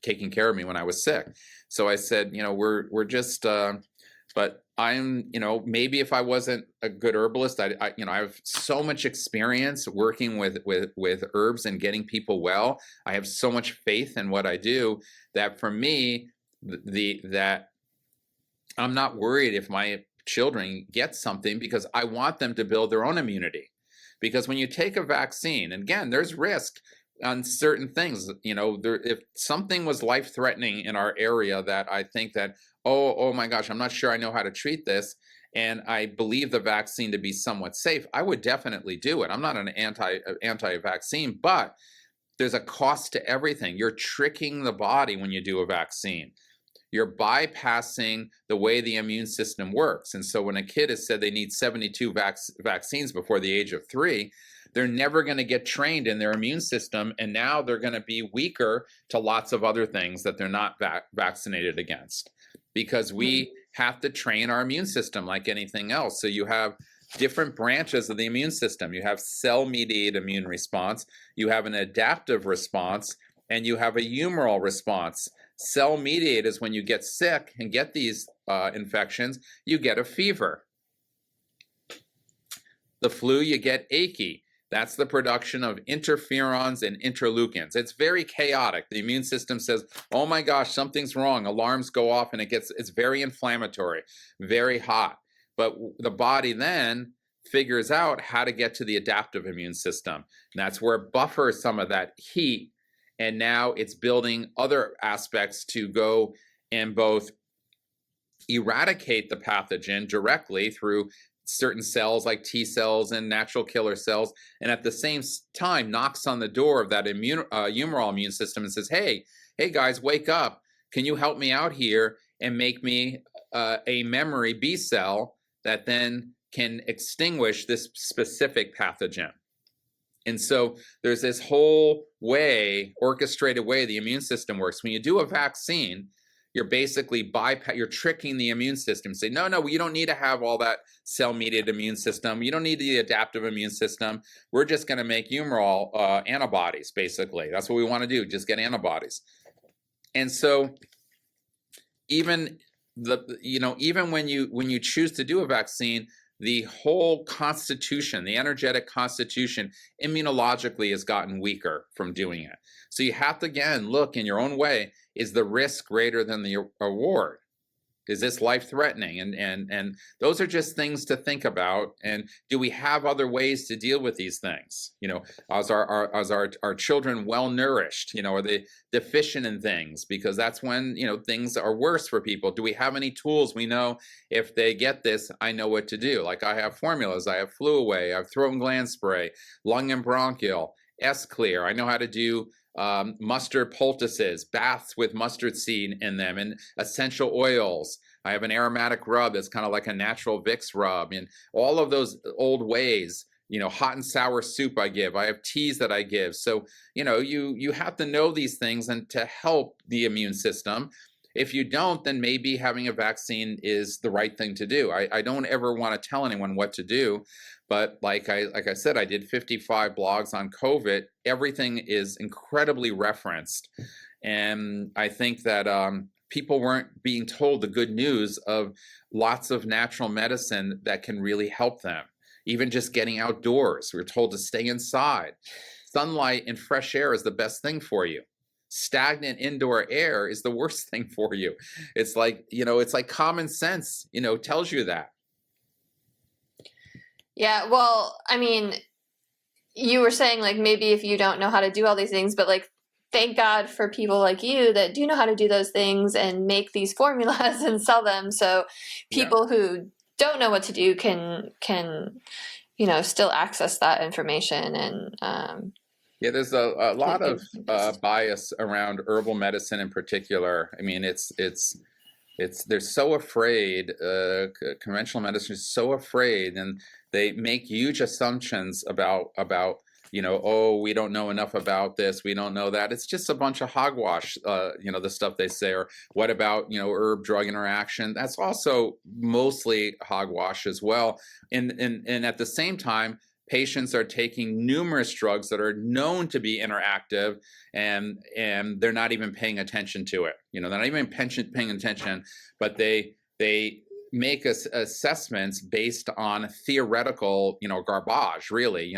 taking care of me when I was sick. So I said, we're just, but I'm, maybe if I wasn't a good herbalist, I have so much experience working with herbs and getting people well. I have so much faith in what I do that for me, that I'm not worried if my children get something, because I want them to build their own immunity. Because when you take a vaccine, and again, there's risk on certain things. If something was life-threatening in our area that I think that, oh my gosh, I'm not sure I know how to treat this, and I believe the vaccine to be somewhat safe, I would definitely do it. I'm not an anti-vaccine, but there's a cost to everything. You're tricking the body when you do a vaccine. You're bypassing the way the immune system works. And so when a kid is said they need 72 vaccines before the age of 3, they're never going to get trained in their immune system. And now they're going to be weaker to lots of other things that they're not vaccinated against, because we have to train our immune system like anything else. So you have different branches of the immune system. You have cell-mediated immune response, you have an adaptive response, and you have a humoral response. Cell-mediated is when you get sick and get these infections, you get a fever. The flu, you get achy. That's the production of interferons and interleukins. It's very chaotic. The immune system says, oh my gosh, something's wrong. Alarms go off, and it's very inflammatory, very hot. But the body then figures out how to get to the adaptive immune system. And that's where it buffers some of that heat And now it's building other aspects to go and both eradicate the pathogen directly through certain cells like T cells and natural killer cells, and at the same time knocks on the door of that humoral immune system and says, hey guys, wake up. Can you help me out here and make me a memory B cell that then can extinguish this specific pathogen? And so there's this whole way, orchestrated way the immune system works. When you do a vaccine, you're basically you're tricking the immune system. Say, no, you don't need to have all that cell-mediated immune system. You don't need the adaptive immune system. We're just going to make humoral antibodies, basically. That's what we want to do, just get antibodies. And so even even when you choose to do a vaccine, the whole constitution, the energetic constitution, immunologically has gotten weaker from doing it. So you have to, again, look in your own way, is the risk greater than the reward? Is this life-threatening? And those are just things to think about. And do we have other ways to deal with these things? Are our children well-nourished? Are they deficient in things? Because that's when, things are worse for people. Do we have any tools? We know if they get this, I know what to do. Like I have formulas, I have flu away, I have throat and gland spray, lung and bronchial, S-Clear. I know how to do mustard poultices, baths with mustard seed in them, and essential oils. I have an aromatic rub that's kind of like a natural Vicks rub, and all of those old ways. Hot and sour soup I give. I have teas that I give. So you have to know these things and to help the immune system. If you don't, then maybe having a vaccine is the right thing to do. I don't ever want to tell anyone what to do. But like I said, I did 55 blogs on COVID. Everything is incredibly referenced. And I think that people weren't being told the good news of lots of natural medicine that can really help them. Even just getting outdoors. We were told to stay inside. Sunlight and fresh air is the best thing for you. Stagnant indoor air is the worst thing for you. It's like, it's like common sense, tells you that. Yeah, well, I mean, you were saying like maybe if you don't know how to do all these things, but like thank God for people like you that do know how to do those things and make these formulas and sell them, so people who don't know what to do can still access that information. And there's a lot of bias around herbal medicine in particular. I mean, they're so afraid. Conventional medicine is so afraid, and they make huge assumptions about we don't know enough about this, we don't know that. It's just a bunch of hogwash, the stuff they say. Or what about herb-drug interaction? That's also mostly hogwash as well. And at the same time, patients are taking numerous drugs that are known to be interactive, and they're not even paying attention to it. They're not even paying attention, but they make assessments based on theoretical, garbage, really.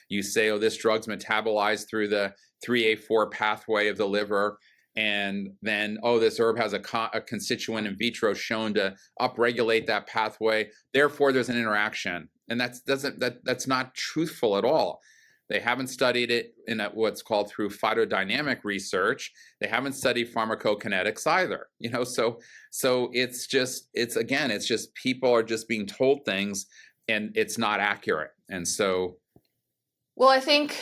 You say, oh, this drug's metabolized through the 3A4 pathway of the liver, and then, oh, this herb has a constituent in vitro shown to upregulate that pathway. Therefore, there's an interaction. And that's not truthful at all. They haven't studied it in what's called through phytodynamic research. They haven't studied pharmacokinetics either. So it's just people are just being told things, and it's not accurate. And so, well, I think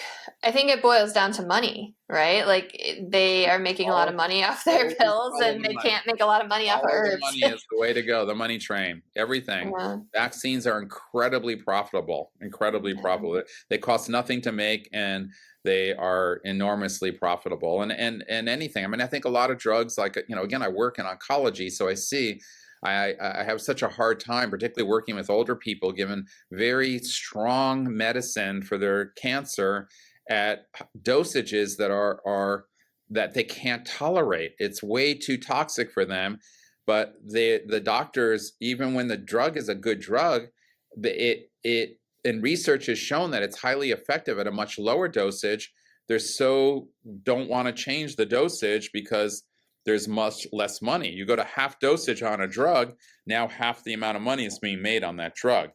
it boils down to money, right? Like they are making a lot of money off their pills, and they can't make a lot of money off of herbs. Money is the way to go. The money train, everything. Yeah. Vaccines are incredibly profitable. They cost nothing to make, and they are enormously profitable. And anything. I mean, I think a lot of drugs, like again, I work in oncology, so I see. I have such a hard time, particularly working with older people, given very strong medicine for their cancer at dosages that are that they can't tolerate. It's way too toxic for them. But the doctors, even when the drug is a good drug, and research has shown that it's highly effective at a much lower dosage. They don't want to change the dosage because there's much less money. You go to half dosage on a drug, now half the amount of money is being made on that drug.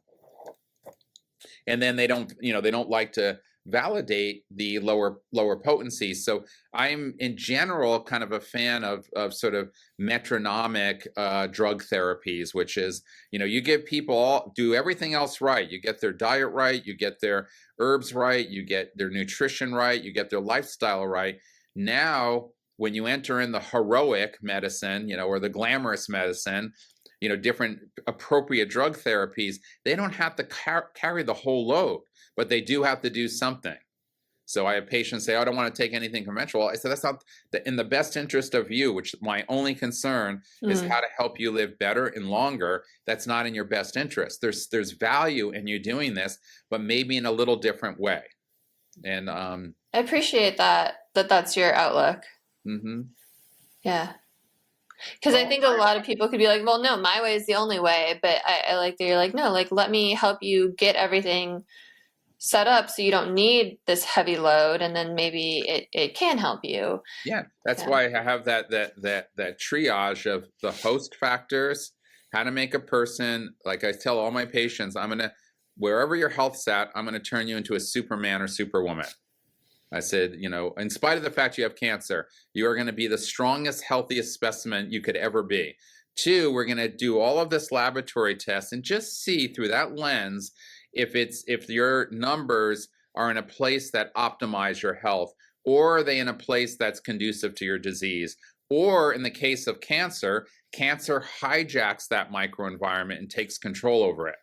And then they don't like to validate the lower potency. So I'm in general kind of a fan of sort of metronomic drug therapies, which is, you give people do everything else right. You get their diet right, you get their herbs right, you get their nutrition right, you get their lifestyle right. Now, when you enter in the heroic medicine, or the glamorous medicine, different appropriate drug therapies, they don't have to carry the whole load, but they do have to do something. So I have patients say, "Oh, I don't want to take anything conventional." I said, that's not in the best interest of you, which my only concern is how to help you live better and longer. That's not in your best interest. There's value in you doing this, but maybe in a little different way. And I appreciate that's your outlook. Mm-hmm. Yeah. Because I think a lot of people could be like, well, no, my way is the only way. But I like that you're like, no, like, let me help you get everything set up so you don't need this heavy load. And then maybe it can help you. Yeah. That's why I have that triage of the host factors, how to make a person, like I tell all my patients, wherever your health's at, I'm going to turn you into a Superman or Superwoman. I said, in spite of the fact you have cancer, you are going to be the strongest, healthiest specimen you could ever be. 2, we're going to do all of this laboratory tests and just see through that lens if your numbers are in a place that optimize your health, or are they in a place that's conducive to your disease, or in the case of cancer hijacks that microenvironment and takes control over it.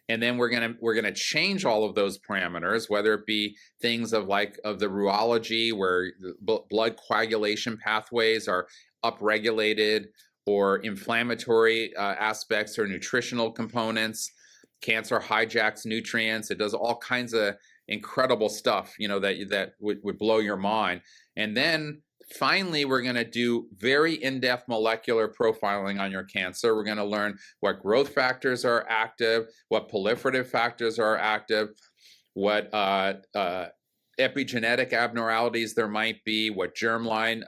And then we're gonna change all of those parameters, whether it be things of the rheology, where blood coagulation pathways are upregulated, or inflammatory aspects or nutritional components. Cancer hijacks nutrients. It does all kinds of incredible stuff, that would blow your mind. And then finally, we're going to do very in-depth molecular profiling on your cancer. We're going to learn what growth factors are active, what proliferative factors are active, what epigenetic abnormalities there might be, what germline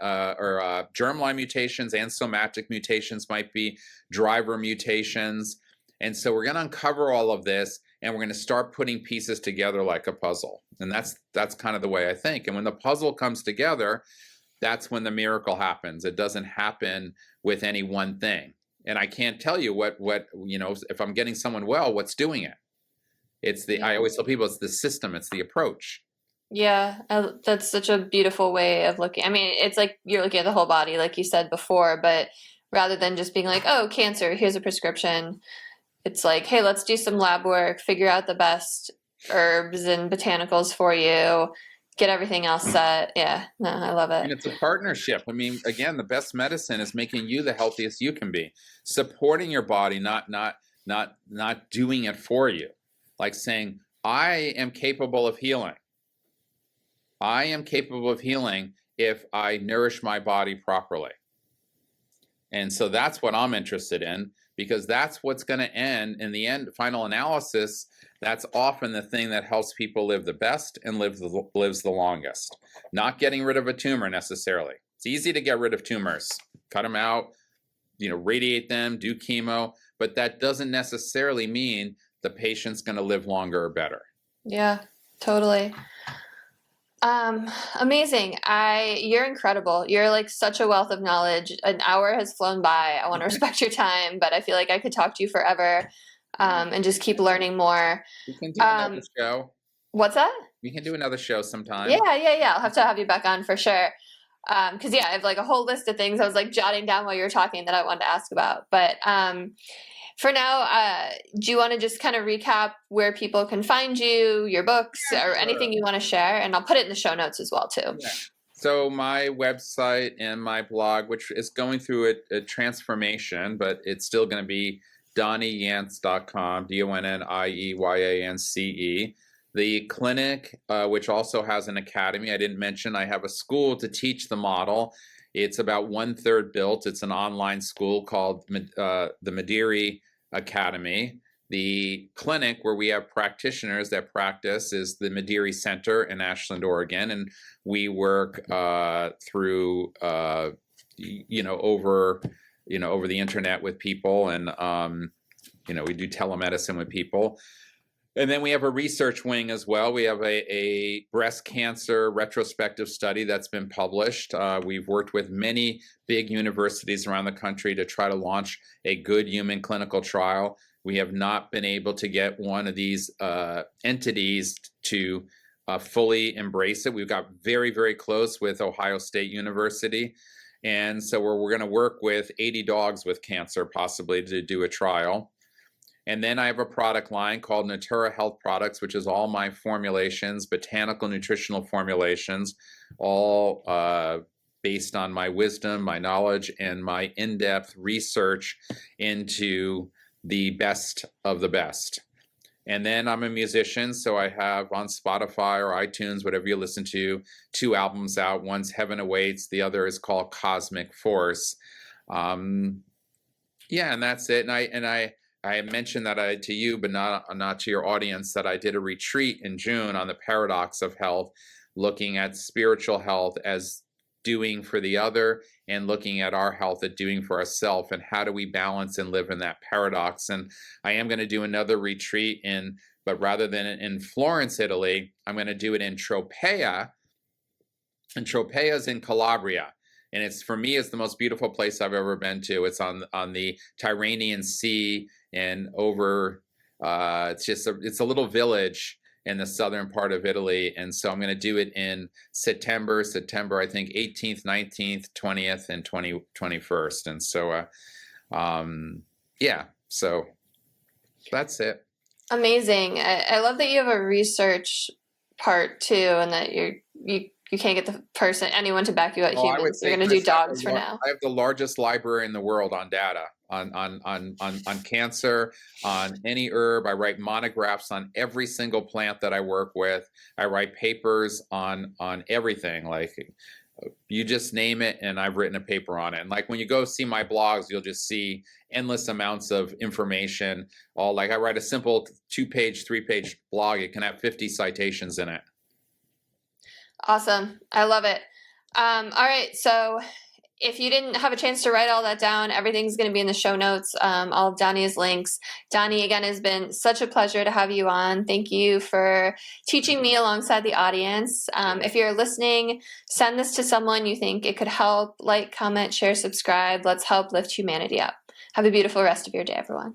mutations and somatic mutations might be, driver mutations. And so we're going to uncover all of this, and we're going to start putting pieces together like a puzzle. And that's kind of the way I think. And when the puzzle comes together, that's when the miracle happens. It doesn't happen with any one thing. And I can't tell you what if I'm getting someone well, what's doing it. I always tell people it's the system, it's the approach. Yeah, that's such a beautiful way of looking. I mean, it's like you're looking at the whole body, like you said before, but rather than just being like, oh, cancer, here's a prescription. It's like, hey, let's do some lab work, figure out the best herbs and botanicals for you, get everything else set. Yeah, no, I love it. And it's a partnership. I mean, again, the best medicine is making you the healthiest you can be, supporting your body, not doing it for you. Like saying, I am capable of healing. I am capable of healing if I nourish my body properly. And so that's what I'm interested in, because that's what's going to end in the end, final analysis. That's often the thing that helps people live the best and lives the longest. Not getting rid of a tumor necessarily. It's easy to get rid of tumors, cut them out, radiate them, do chemo, but that doesn't necessarily mean the patient's going to live longer or better. Yeah, totally. Amazing. You're incredible. You're like such a wealth of knowledge. An hour has flown by. I want to respect your time, but I feel like I could talk to you forever, and just keep learning more. We can do another show. What's that? We can do another show sometime. Yeah. I'll have to have you back on for sure. Cause I have like a whole list of things I was like jotting down while you were talking that I wanted to ask about, but, for now, do you want to just kind of recap where people can find you, your books, or anything you want to share? And I'll put it in the show notes as well, too. Yeah. So my website and my blog, which is going through a transformation, but it's still going to be DonnieYance.com, DonnieYance. The clinic, which also has an academy. I didn't mention I have a school to teach the model. It's about 1/3 built. It's an online school called the Mederi Academy. The clinic where we have practitioners that practice is the Mederi Center in Ashland, Oregon, and we work through over the internet with people, and we do telemedicine with people. And then we have a research wing as well. We have a breast cancer retrospective study that's been published. We've worked with many big universities around the country to try to launch a good human clinical trial. We have not been able to get one of these entities to fully embrace it. We've got very, very close with Ohio State University. And so we're going to work with 80 dogs with cancer, possibly, to do a trial. And then I have a product line called Natura Health Products, which is all my formulations, botanical nutritional formulations, all based on my wisdom, my knowledge, and my in-depth research into the best of the best. And then I'm a musician, so I have on Spotify or iTunes, whatever you listen to, 2 albums out. One's Heaven Awaits, the other is called Cosmic Force. And that's it. And I mentioned that to you, but not to your audience, that I did a retreat in June on the paradox of health, looking at spiritual health as doing for the other and looking at our health at doing for ourselves, and how do we balance and live in that paradox. And I am going to do another retreat but rather than in Florence, Italy, I'm going to do it in Tropea. And Tropea is in Calabria. And for me, it's the most beautiful place I've ever been to. It's on the Tyrrhenian Sea, and over, it's a little village in the southern part of Italy. And so I'm going to do it in September, I think 18th, 19th, 20th, and 21st. And so, so that's it. Amazing. I love that you have a research part too, and that you can't get anyone to back you out humans. You're going to do dogs for now. I have the largest library in the world on data, on cancer, on any herb. I write monographs on every single plant that I work with. I write papers on everything. Like, you just name it, and I've written a paper on it. And like when you go see my blogs, you'll just see endless amounts of information. I write a simple 2-page, 3-page blog. It can have 50 citations in it. Awesome. I love it. All right. So if you didn't have a chance to write all that down, everything's going to be in the show notes, all of Donnie's links. Donnie, again, has been such a pleasure to have you on. Thank you for teaching me alongside the audience. If you're listening, send this to someone you think it could help. Like, comment, share, subscribe. Let's help lift humanity up. Have a beautiful rest of your day, everyone.